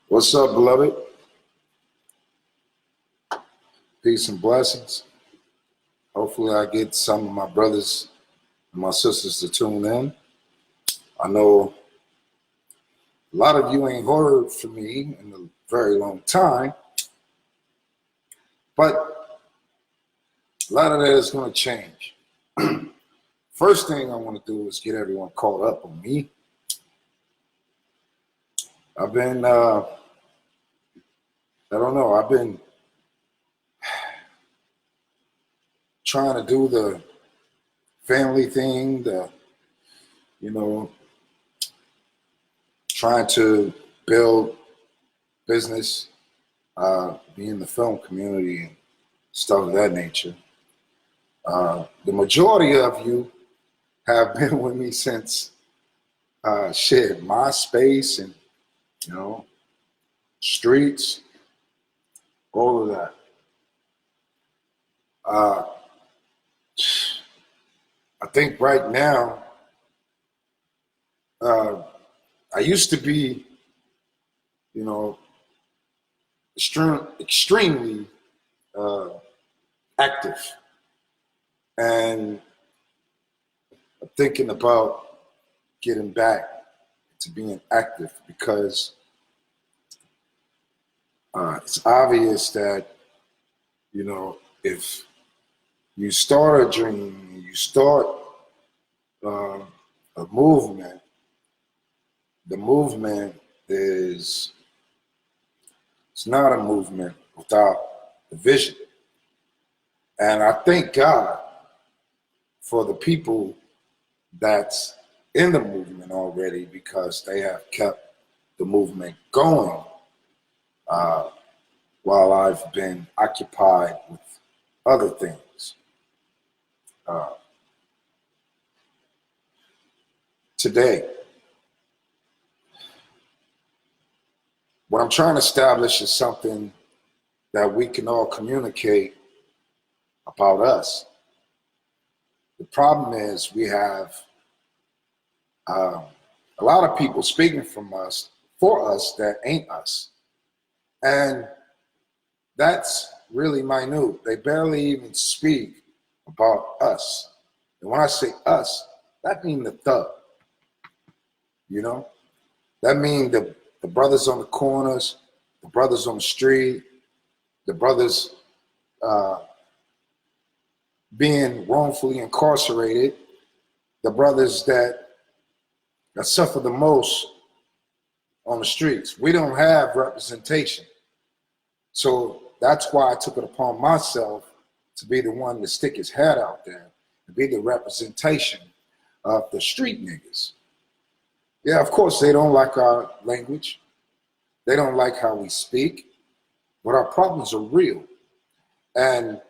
What's up, beloved? Peace and blessings. Hopefully I get some of my brothers and my sisters to tune in. I know a lot of you ain't heard from me in a very long time, but a lot of that is going to change. First thing I want to do is get everyone caught up on me. I've been, I've been trying to do the family thing, trying to build business, be in the film community and stuff of that nature. The majority of you have been with me since MySpace and streets, all of that. I think right now, I used to be, extremely active, and I'm thinking about getting back to being active because it's obvious that, if you start a dream, you start a movement, the movement it's not a movement without the vision. And I thank God for the people that's in the movement already because they have kept the movement going while I've been occupied with other things. Today, what I'm trying to establish is something that we can all communicate about us. The problem is we have a lot of people speaking for us that ain't us. And that's really minute. They barely even speak about us. And when I say us, that means the thug. That means the brothers on the corners, the brothers on the street, the brothers being wrongfully incarcerated, the brothers that suffer the most on the streets. We don't have representation. So that's why I took it upon myself to be the one to stick his head out there, to be the representation of the street niggas. Yeah, of course, they don't like our language. They don't like how we speak, but our problems are real. And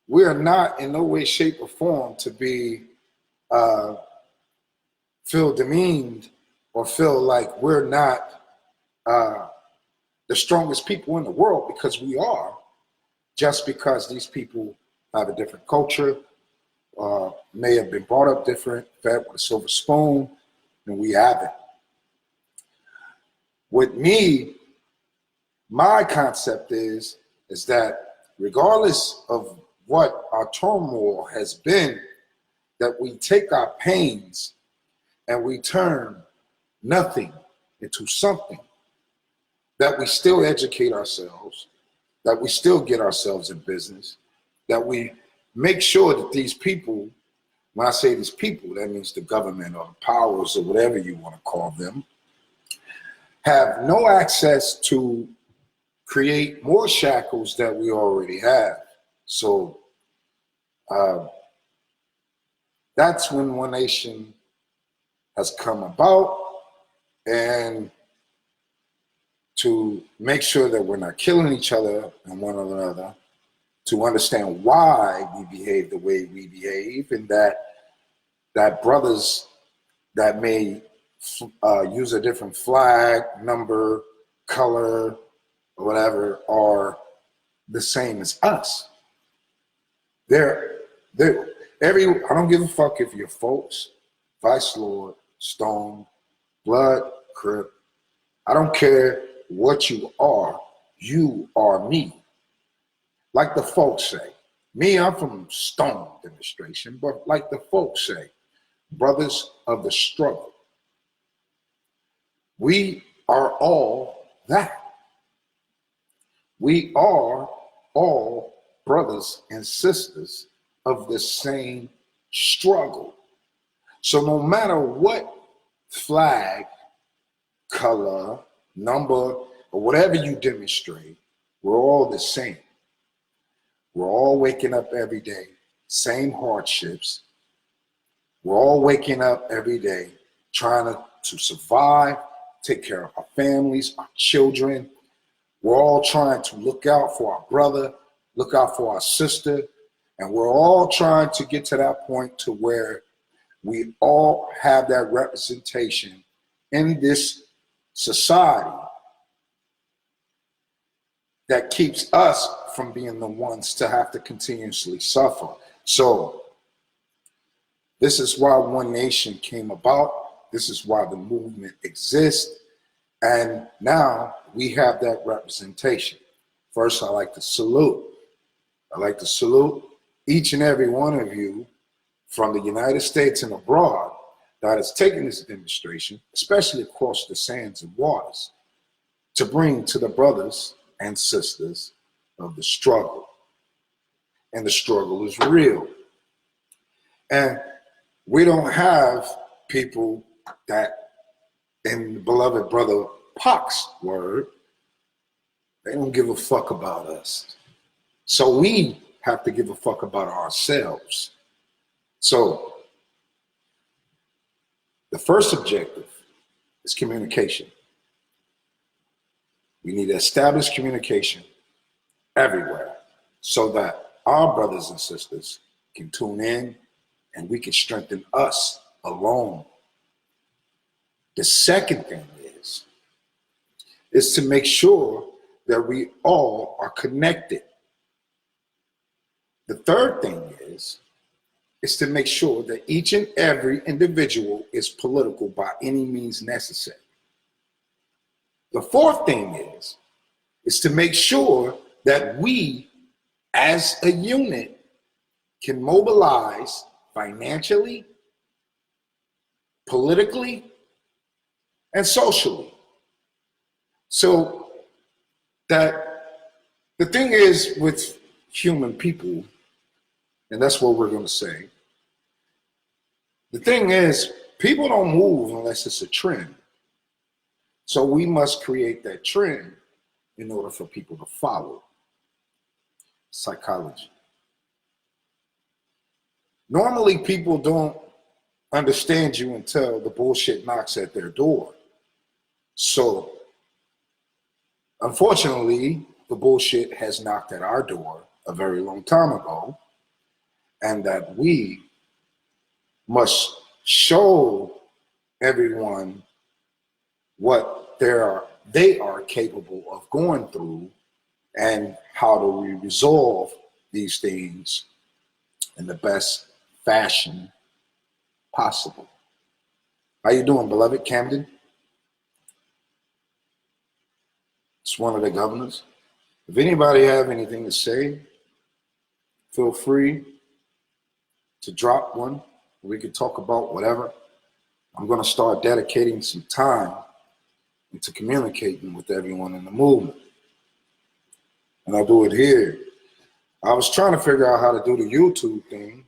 we are not in no way, shape, or form to be feel demeaned or feel like we're not the strongest people in the world, because we are, just because these people have a different culture, may have been brought up different, fed with a silver spoon, and we haven't. With me, my concept is that regardless of what our turmoil has been, that we take our pains and we turn nothing into something, that we still educate ourselves, that we still get ourselves in business, that we make sure that these people, when I say these people, that means the government or the powers or whatever you want to call them, have no access to create more shackles that we already have. So that's when 1Nation has come about, and to make sure that we're not killing each other and one another, to understand why we behave the way we behave, and that brothers that may use a different flag, number, color, or whatever are the same as us. I don't give a fuck if you're Folks, Vice Lord, Stone, Blood, Crip. I don't care what you are me. Like the folks say. Me, I'm from Stone demonstration, but like the folks say, brothers of the struggle. We are all that. We are all brothers and sisters of the same struggle. So no matter what flag, color, number, or whatever you demonstrate, we're all the same. We're all waking up every day, same hardships. We're all waking up every day trying to survive, take care of our families, our children. We're all trying to look out for our brother, look out for our sister, and we're all trying to get to that point to where we all have that representation in this society that keeps us from being the ones to have to continuously suffer. So this is why One Nation came about. This is why the movement exists. And now we have that representation. First, I like to salute. I like to salute each and every one of you from the United States and abroad that has taken this demonstration, especially across the sands and waters, to bring to the brothers and sisters of the struggle. And the struggle is real. And we don't have people that, in the beloved brother Pac's word, they don't give a fuck about us. So we have to give a fuck about ourselves. So the first objective is communication. We need to establish communication everywhere so that our brothers and sisters can tune in and we can strengthen us alone. The second thing is to make sure that we all are connected. The third thing is to make sure that each and every individual is political by any means necessary. The fourth thing is to make sure that we as a unit can mobilize financially, politically, and socially. So that the thing is with human people, and that's what we're going to say, the thing is people don't move unless it's a trend. So we must create that trend in order for people to follow. Psychology. Normally people don't understand you until the bullshit knocks at their door. So unfortunately, the bullshit has knocked at our door a very long time ago, and that we must show everyone what they are capable of going through and how do we resolve these things in the best fashion possible. How you doing, beloved? Camden? It's one of the governors. If anybody have anything to say, feel free to drop one. We can talk about whatever. I'm going to start dedicating some time into communicating with everyone in the movement. And I'll do it here. I was trying to figure out how to do the YouTube thing.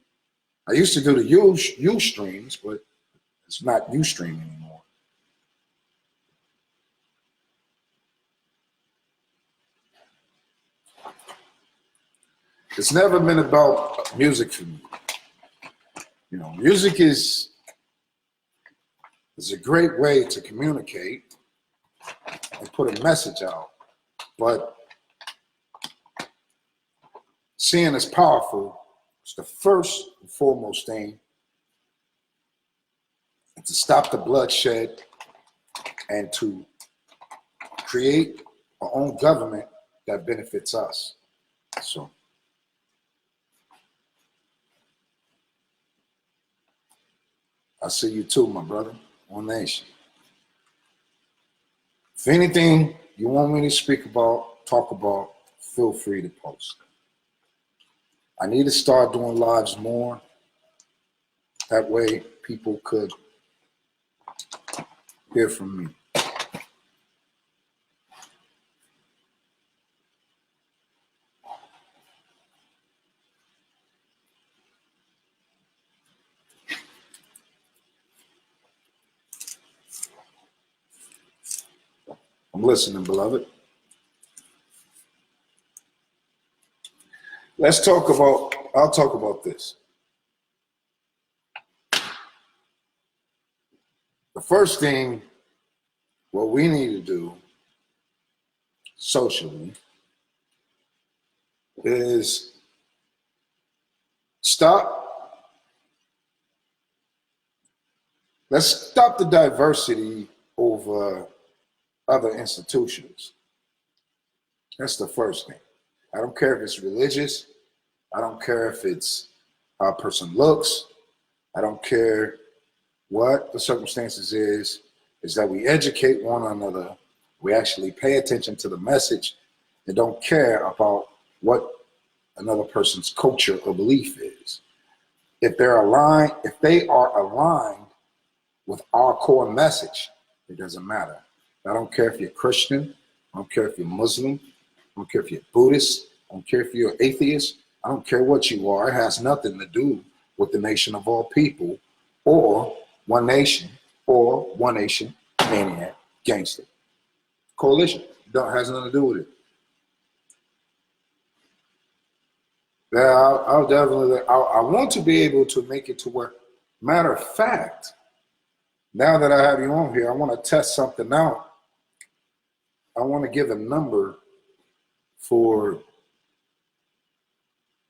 I used to do the U streams, but it's not Ustream anymore. It's never been about music for me. You know, music is a great way to communicate and put a message out, but seeing is powerful. It's the first and foremost thing, and to stop the bloodshed and to create our own government that benefits us. So I see you too, my brother. One Nation. If anything you want me to speak about, talk about, feel free to post. I need to start doing lives more. That way people could hear from me. I'm listening, beloved. I'll talk about this. The first thing, what we need to do socially is let's stop the diversity over other institutions. That's the first thing. I don't care if it's religious. I don't care if it's how a person looks. I don't care what the circumstances is that we educate one another. We actually pay attention to the message and don't care about what another person's culture or belief is. If they are aligned with our core message, it doesn't matter. I don't care if you're Christian. I don't care if you're Muslim. I don't care if you're Buddhist. I don't care if you're atheist. I don't care what you are. It has nothing to do with the nation of all people or One Nation or 1Nation, maniac, gangster. Coalition. Has nothing to do with it. Yeah, I'll definitely, I want to be able to make it to where, matter of fact, now that I have you on here, I want to test something out. I want to give a number for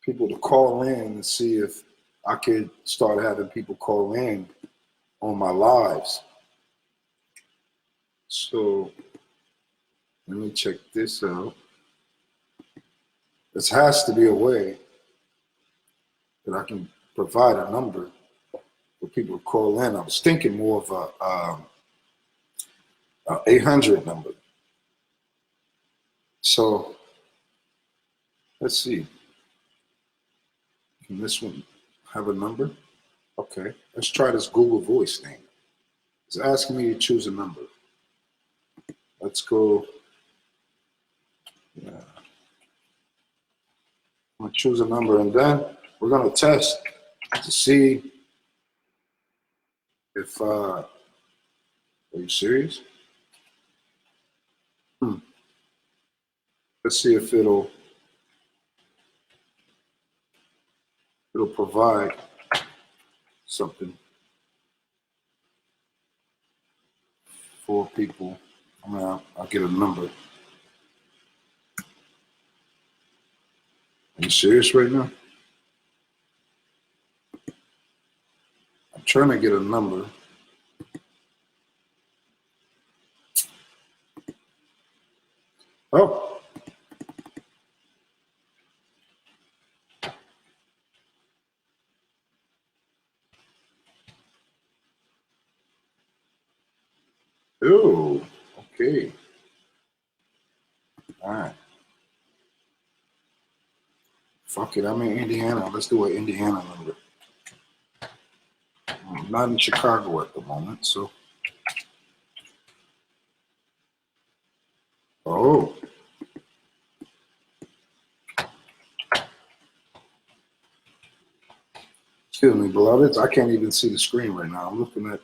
people to call in and see if I could start having people call in on my lives. So let me check this out. This has to be a way that I can provide a number for people to call in. I was thinking more of a 800 number. So let's see. Can this one have a number? Okay, let's try this Google Voice thing. It's asking me to choose a number. Let's go. Yeah. I'm gonna choose a number, and then we're gonna test to see if. Are you serious? Let's see if it'll provide something for people. I mean, I'll get a number. Are you serious right now? I'm trying to get a number. Oh. Oh, okay. All right. Fuck it, I'm in Indiana. Let's do an Indiana number. I'm not in Chicago at the moment, so. Oh. Excuse me, beloveds. I can't even see the screen right now. I'm looking at.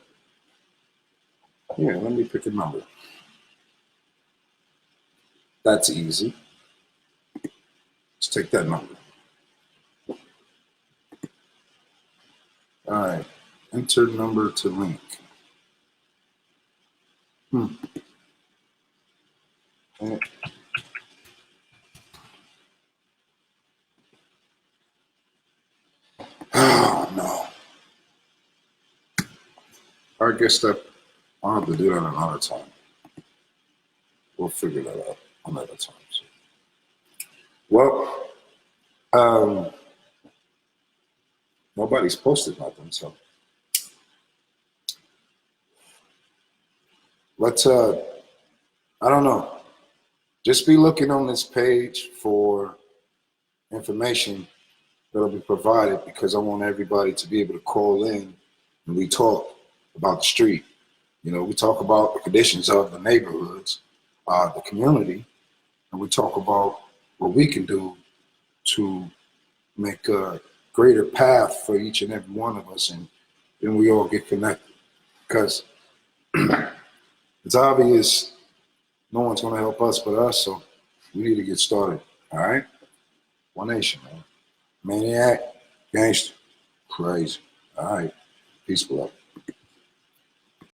Yeah, let me pick a number. That's easy. Let's take that number. All right. Enter number to link. Oh, no. I guess that I'll have to do that another time. We'll figure that out another time. So. Well, nobody's posted nothing, so But I don't know. Just be looking on this page for information that'll be provided, because I want everybody to be able to call in and we talk about the street. You know, we talk about the conditions of the neighborhoods, the community, and we talk about what we can do to make a greater path for each and every one of us, and then we all get connected. Because it's obvious no one's going to help us but us, so we need to get started. All right? One Nation, man. Maniac, gangster, crazy. All right. Peace, beloved.